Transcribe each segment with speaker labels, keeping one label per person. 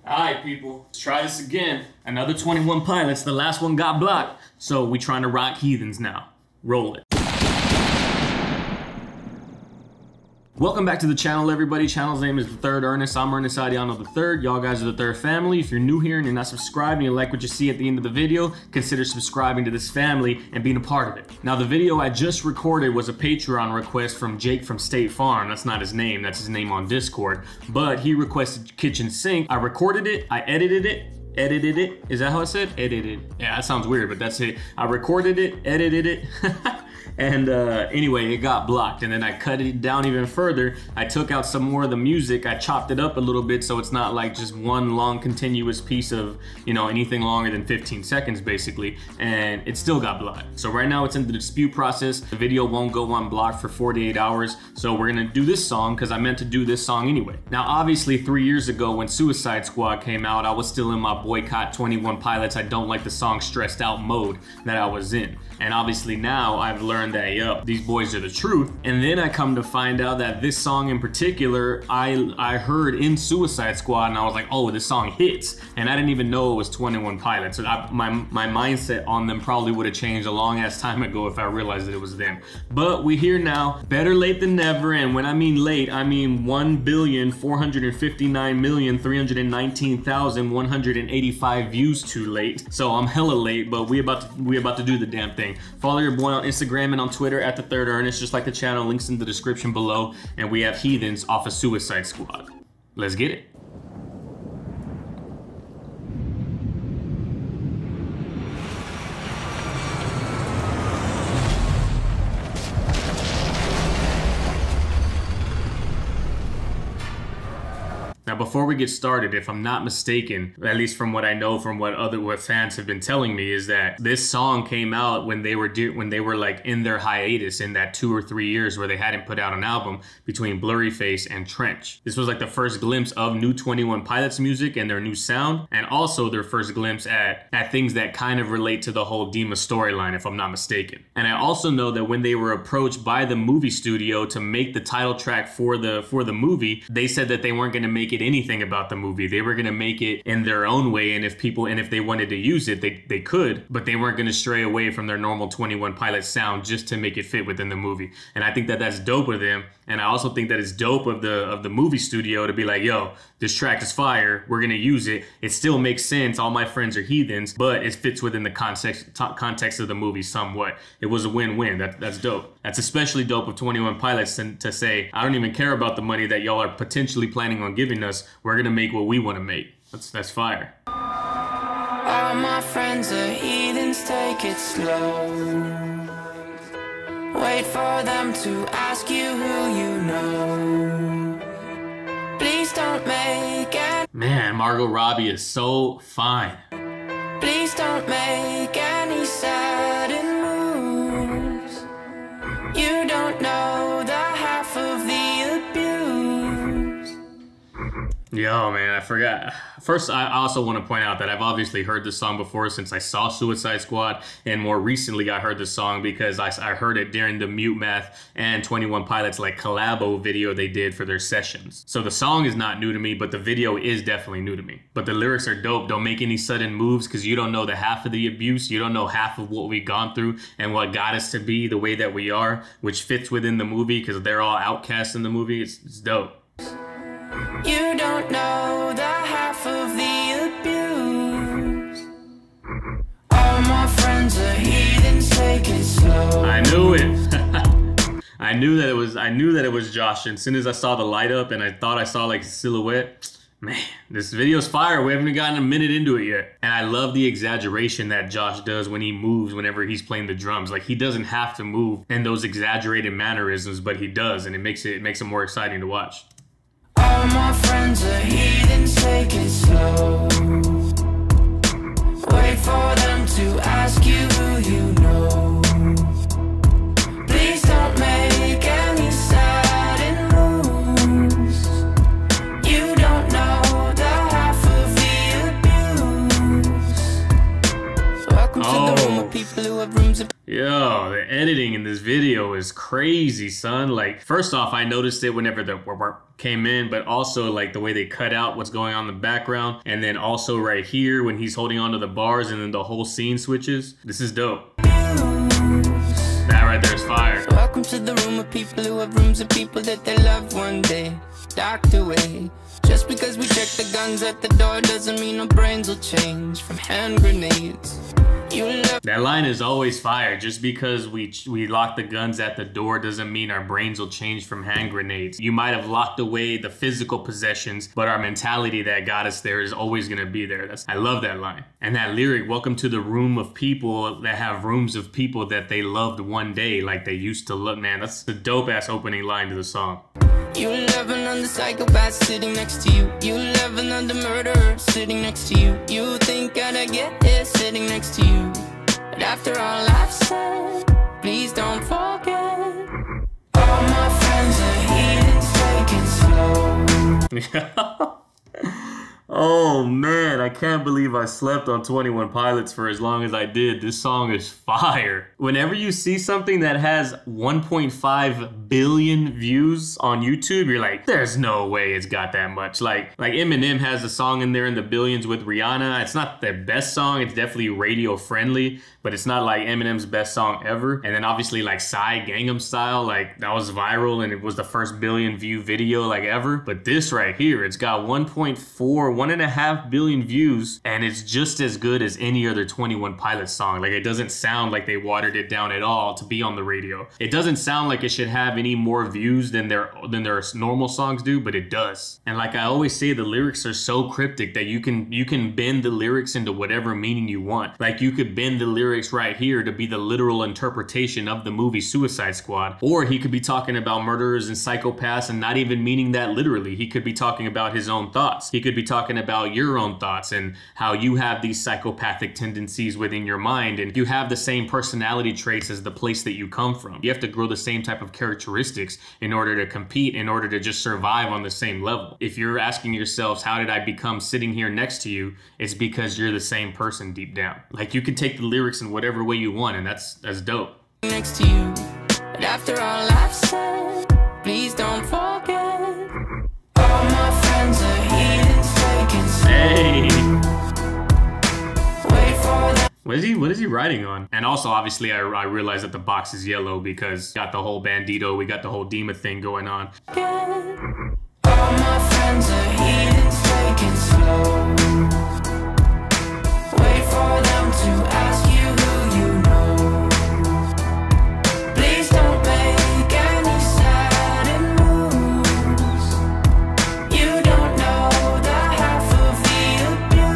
Speaker 1: Alright people, let's try this again. Another 21 Pilots, the last one got blocked. So we trying to rock Heathens now. Roll it. Welcome back to the channel, everybody. Channel's name is TheThirdErnest. I'm Ernest Adiano III. Y'all guys are the third family. If you're new here and you're not subscribed and you like what you see at the end of the video, consider subscribing to this family and being a part of it. Now, the video I just recorded was a Patreon request from Jake from State Farm. That's not his name, that's his name on Discord. But he requested kitchen sink. I recorded it, I edited it. Is that how I said? Edited. Yeah, that sounds weird, but that's it. I recorded it, edited it. And anyway, it got blocked, and then I cut it down even further. I took out some more of the music, I chopped it up a little bit so it's not like just one long continuous piece of, you know, anything longer than 15 seconds basically, and it still got blocked. So right now it's in the dispute process. The video won't go unblocked for 48 hours, so we're gonna do this song because I meant to do this song anyway. Now obviously 3 years ago when Suicide Squad came out, I was still in my boycott 21 Pilots, I don't like the song stressed out mode that I was in. And obviously now I've learned that, yo, these boys are the truth. And then I come to find out that this song in particular, I heard in Suicide Squad, and I was like, oh, this song hits. And I didn't even know it was 21 Pilots. So my mindset on them probably would have changed a long ass time ago if I realized that it was them. But we here now, better late than never. And when I mean late, I mean 1,459,319,185 views too late. So I'm hella late, but we about to do the damn thing. Follow your boy on Instagram and on Twitter at TheThirdErnest, just like the channel, links in the description below. And we have Heathens off of Suicide Squad. Let's get it. Now, before we get started, if I'm not mistaken, at least from what I know, from what fans have been telling me, is that this song came out when they were like in their hiatus in that 2 or 3 years where they hadn't put out an album between Blurryface and Trench. This was like the first glimpse of new 21 Pilots music and their new sound, and also their first glimpse at things that kind of relate to the whole Dima storyline, if I'm not mistaken. And I also know that when they were approached by the movie studio to make the title track for the movie, they said that they weren't going to make it anything about the movie. They were going to make it in their own way, and if they wanted to use it, they could, but they weren't going to stray away from their normal 21 Pilots sound just to make it fit within the movie. And I think that that's dope of them, and I also think that it's dope of the movie studio to be like, yo, this track is fire, we're going to use it. It still makes sense, all my friends are heathens, but it fits within the context of the movie somewhat. It was a win-win. That's dope. That's especially dope of 21 Pilots to say, I don't even care about the money that y'all are potentially planning on giving us. We're gonna make what we want to make. That's fire.
Speaker 2: All my friends are heathens, take it slow. Wait for them to ask you who you know. Please don't make it.
Speaker 1: Man, Margot Robbie is so fine.
Speaker 2: Please don't make any sudden moves. You don't know the half of the abuse.
Speaker 1: Yo, man, I forgot. First, I also want to point out that I've obviously heard this song before since I saw Suicide Squad, and more recently I heard this song because I heard it during the Mute Math and 21 Pilots like collabo video they did for their sessions. So the song is not new to me, but the video is definitely new to me. But the lyrics are dope. Don't make any sudden moves because you don't know the half of the abuse. You don't know half of what we've gone through and what got us to be the way that we are, which fits within the movie because they're all outcasts in the movie. It's dope.
Speaker 2: You don't know the half of the abuse. All my friends are heathens, take it slow.
Speaker 1: I knew it. I knew that it was Josh. And as soon as I saw the light up and I thought I saw like a silhouette, man, this video's fire. We haven't even gotten a minute into it yet. And I love the exaggeration that Josh does when he moves whenever he's playing the drums. Like, he doesn't have to move in those exaggerated mannerisms, but he does, and it makes it more exciting to watch.
Speaker 2: All my friends are heathens, take it slow. Wait for them to ask you who you know. Please don't make any sudden moves. You don't know the half of the abuse. So welcome to the room of people. people who have rooms of...
Speaker 1: Yo, the editing in this video is crazy, son. Like, first off, I noticed it whenever the came in, but also like the way they cut out what's going on in the background, and then also right here when he's holding onto the bars and then the whole scene switches. This is dope. That right there is fire.
Speaker 2: So welcome to the room of people who have rooms of people that they love one day docked away. Just because we check the guns at the door doesn't mean our brains will change from hand grenades.
Speaker 1: That line is always fire. Just because we lock the guns at the door doesn't mean our brains will change from hand grenades. You might have locked away the physical possessions, but our mentality that got us there is always gonna be there. I love that line. And that lyric, welcome to the room of people that have rooms of people that they loved one day like they used to love. Man, that's the dope ass opening line to the song.
Speaker 2: You love another psychopath sitting next to you. You love another murderer sitting next to you. You think I'd get here sitting next to you. But after all I've said, please don't forget. All my friends are heathens, taking slow.
Speaker 1: Oh man, I can't believe I slept on 21 Pilots for as long as I did. This song is fire. Whenever you see something that has 1.5 billion views on YouTube, you're like, there's no way it's got that much. Like Eminem has a song in there in the billions with Rihanna. It's not their best song. It's definitely radio friendly, but it's not like Eminem's best song ever. And then obviously like Psy Gangnam Style, like that was viral and it was the first billion view video like ever. But this right here, it's got 1.5 billion views, and it's just as good as any other 21 Pilots song. Like, it doesn't sound like they watered it down at all to be on the radio. It doesn't sound like it should have any more views than their normal songs do, but it does. And like I always say, the lyrics are so cryptic that you can bend the lyrics into whatever meaning you want. Like, you could bend the lyrics right here to be the literal interpretation of the movie Suicide Squad, or he could be talking about murderers and psychopaths and not even meaning that literally. He could be talking about his own thoughts. He could be talking about your own thoughts and how you have these psychopathic tendencies within your mind, and you have the same personality traits as the place that you come from. You have to grow the same type of characteristics in order to compete, in order to just survive on the same level. If you're asking yourselves, how did I become sitting here next to you? It's because you're the same person deep down. Like, you can take the lyrics in whatever way you want, and that's dope.
Speaker 2: Next to you, but after all I've said, please don't forget. All my friends are heathens, taking slow.
Speaker 1: Hey!
Speaker 2: Wait for them.
Speaker 1: What is he writing on? And also, obviously, I realized that the box is yellow because we got the whole Bandito, we got the whole Dima thing going on.
Speaker 2: All my friends are heathens, taking slow. Wait for them to ask you who you know. Please don't make any sudden moves. You don't know the half of the abuse.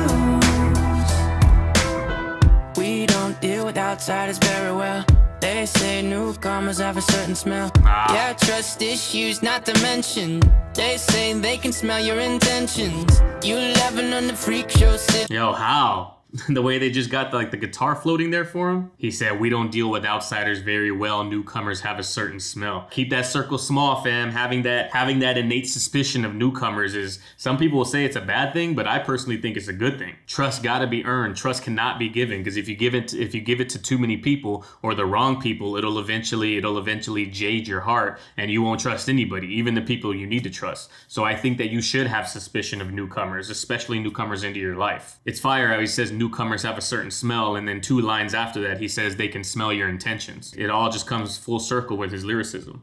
Speaker 2: We don't deal with outsiders very well. They say newcomers have a certain smell. Yeah, trust issues not to mention. They say they can smell your intentions. You laughing on the freak show sit.
Speaker 1: Yo, how? The way they just got the guitar floating there for him. He said, we don't deal with outsiders very well. Newcomers have a certain smell. Keep that circle small, fam. Having that innate suspicion of newcomers is, some people will say it's a bad thing, but I personally think it's a good thing. Trust gotta be earned. Trust cannot be given, because if you give it to too many people or the wrong people, it'll eventually jade your heart and you won't trust anybody, even the people you need to trust. So I think that you should have suspicion of newcomers, especially newcomers into your life. It's fire how he says newcomers have a certain smell, and then 2 lines after that he says they can smell your intentions. It all just comes full circle with his lyricism.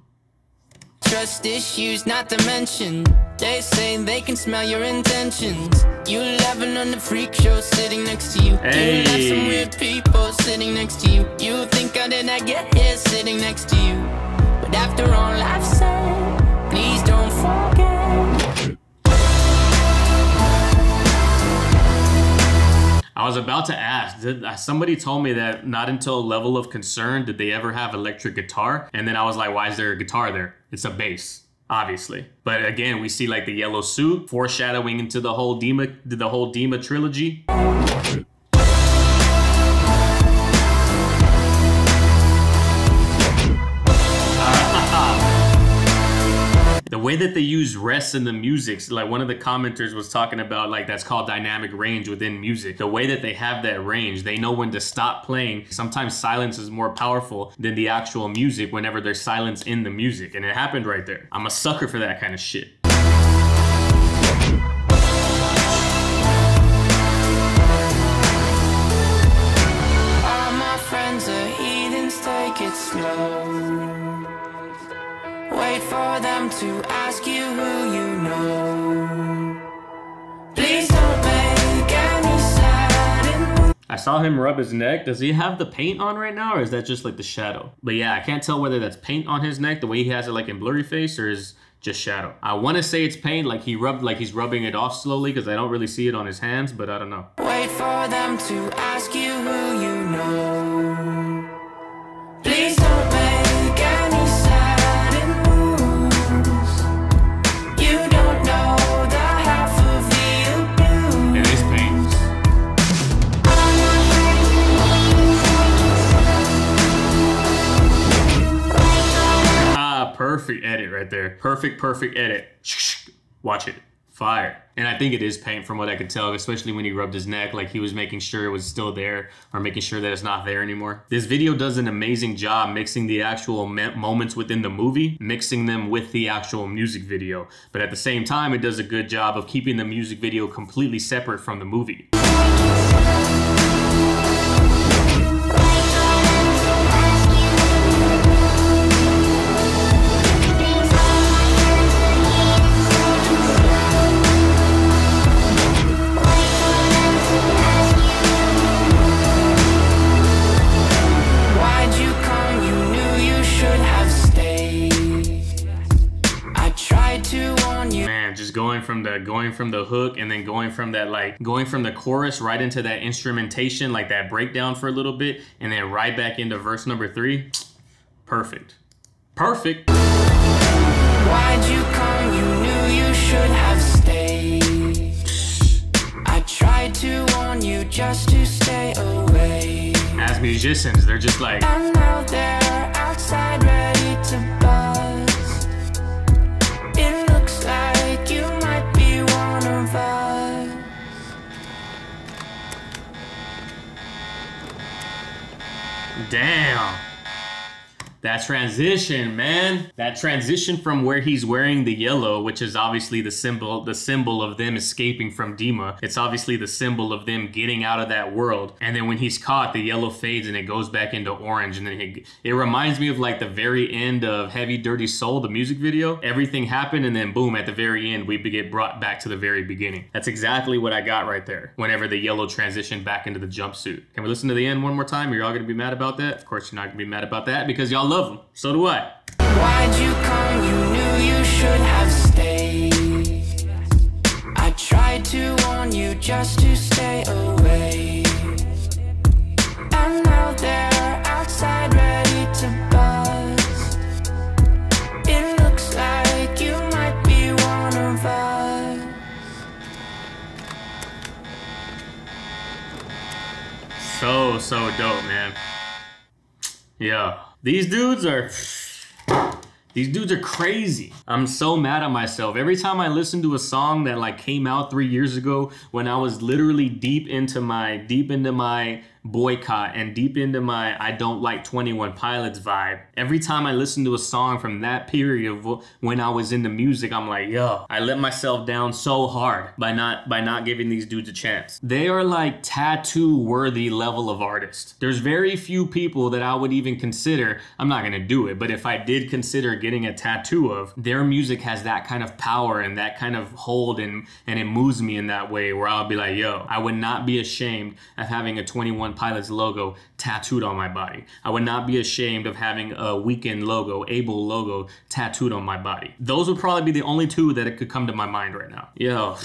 Speaker 2: Trust issues not to mention. They say they can smell your intentions. You laughing on the freak show sitting next to you.
Speaker 1: Hey.
Speaker 2: You have some weird people sitting next to you. You think I did not get here sitting next to you. But after all I've said, please don't forget.
Speaker 1: I was about to ask, somebody told me that not until Level of Concern did they ever have electric guitar, and then I was like, why is there a guitar there? It's a bass, obviously. But again, we see like the yellow suit foreshadowing into the whole Dima trilogy. The way that they use rests in the music, like one of the commenters was talking about, like that's called dynamic range within music. The way that they have that range, they know when to stop playing. Sometimes silence is more powerful than the actual music whenever there's silence in the music. And it happened right there. I'm a sucker for that kind of shit.
Speaker 2: All my friends are heathens, take it slow. Wait for them to ask you who you know. Please don't make any sudden.
Speaker 1: I saw him rub his neck. Does he have the paint on right now, or is that just like the shadow? But yeah, I can't tell whether that's paint on his neck, the way he has it like in blurry face, or is just shadow. I want to say it's paint, like he's rubbing it off slowly, because I don't really see it on his hands, but I don't know.
Speaker 2: Wait for them to ask you who you know. Please don't make any sudden moves. You don't know the half of the abuse.
Speaker 1: It is paint. Perfect edit right there. Perfect edit. Watch it. Fire. And I think it is paint from what I could tell, especially when he rubbed his neck, like he was making sure it was still there or making sure that it's not there anymore. This video does an amazing job mixing the actual moments within the movie, mixing them with the actual music video. But at the same time, it does a good job of keeping the music video completely separate from the movie. Going from the hook and then going from that, like going from the chorus right into that instrumentation, like that breakdown for a little bit, and then right back into verse number 3. Perfect. Perfect.
Speaker 2: Why'd you come? You knew you should have stayed. I tried to warn you just to stay away.
Speaker 1: As musicians, they're just like,
Speaker 2: and now they're outside ready to buzz. It looks like you might be one of us.
Speaker 1: damn. That transition, man. That transition from where he's wearing the yellow, which is obviously the symbol of them escaping from Dima. It's obviously the symbol of them getting out of that world. And then when he's caught, the yellow fades and it goes back into orange. And then it reminds me of like the very end of Heavy Dirty Soul, the music video. Everything happened and then boom, at the very end, we get brought back to the very beginning. That's exactly what I got right there. Whenever the yellow transitioned back into the jumpsuit. Can we listen to the end one more time? Are y'all gonna be mad about that? Of course you're not gonna be mad about that because y'all love them. So do I.
Speaker 2: Why'd you come? You knew you should have stayed. I tried to warn you just to stay away. And now they're outside ready to buzz. It looks like you might be one of us.
Speaker 1: So dope, man. Yeah. These dudes are crazy. I'm so mad at myself. Every time I listen to a song that like came out 3 years ago when I was literally deep into my boycott and deep into my I don't like 21 Pilots vibe. Every time I listen to a song from that period of when I was into music, I'm like, yo, I let myself down so hard by not giving these dudes a chance. They are like tattoo worthy level of artists. There's very few people that I would even consider, I'm not gonna do it, but if I did consider getting a tattoo of, their music has that kind of power and that kind of hold and it moves me in that way where I'll be like, yo, I would not be ashamed of having a 21 Pilots logo tattooed on my body. I would not be ashamed of having a Weekend logo, Able logo tattooed on my body. Those would probably be the only two that it could come to my mind right now. Yo,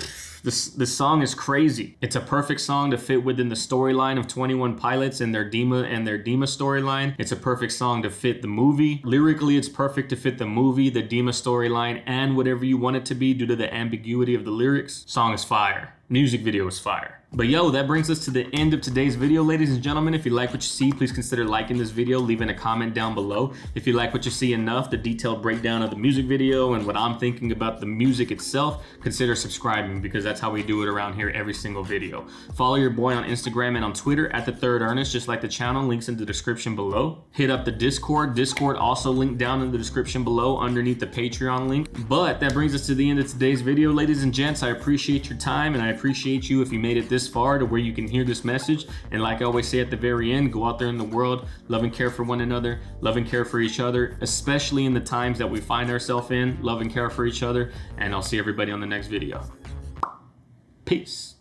Speaker 1: this song is crazy. It's a perfect song to fit within the storyline of 21 Pilots and their Dima storyline. It's a perfect song to fit the movie. Lyrically, it's perfect to fit the movie, the Dima storyline, and whatever you want it to be due to the ambiguity of the lyrics. Song is fire. Music video was fire. But yo, that brings us to the end of today's video, ladies and gentlemen. If you like what you see, please consider liking this video, leaving a comment down below. If you like what you see enough, the detailed breakdown of the music video and what I'm thinking about the music itself, consider subscribing, because that's how we do it around here every single video. Follow your boy on Instagram and on Twitter at TheThirdErnest, just like the channel, links in the description below. Hit up the Discord also linked down in the description below underneath the Patreon link. But that brings us to the end of today's video, ladies and gents. I appreciate your time, and I appreciate you if you made it this far to where you can hear this message. And like I always say at the very end, go out there in the world, love and care for one another, love and care for each other, especially in the times that we find ourselves in. Love and care for each other, and I'll see everybody on the next video. Peace.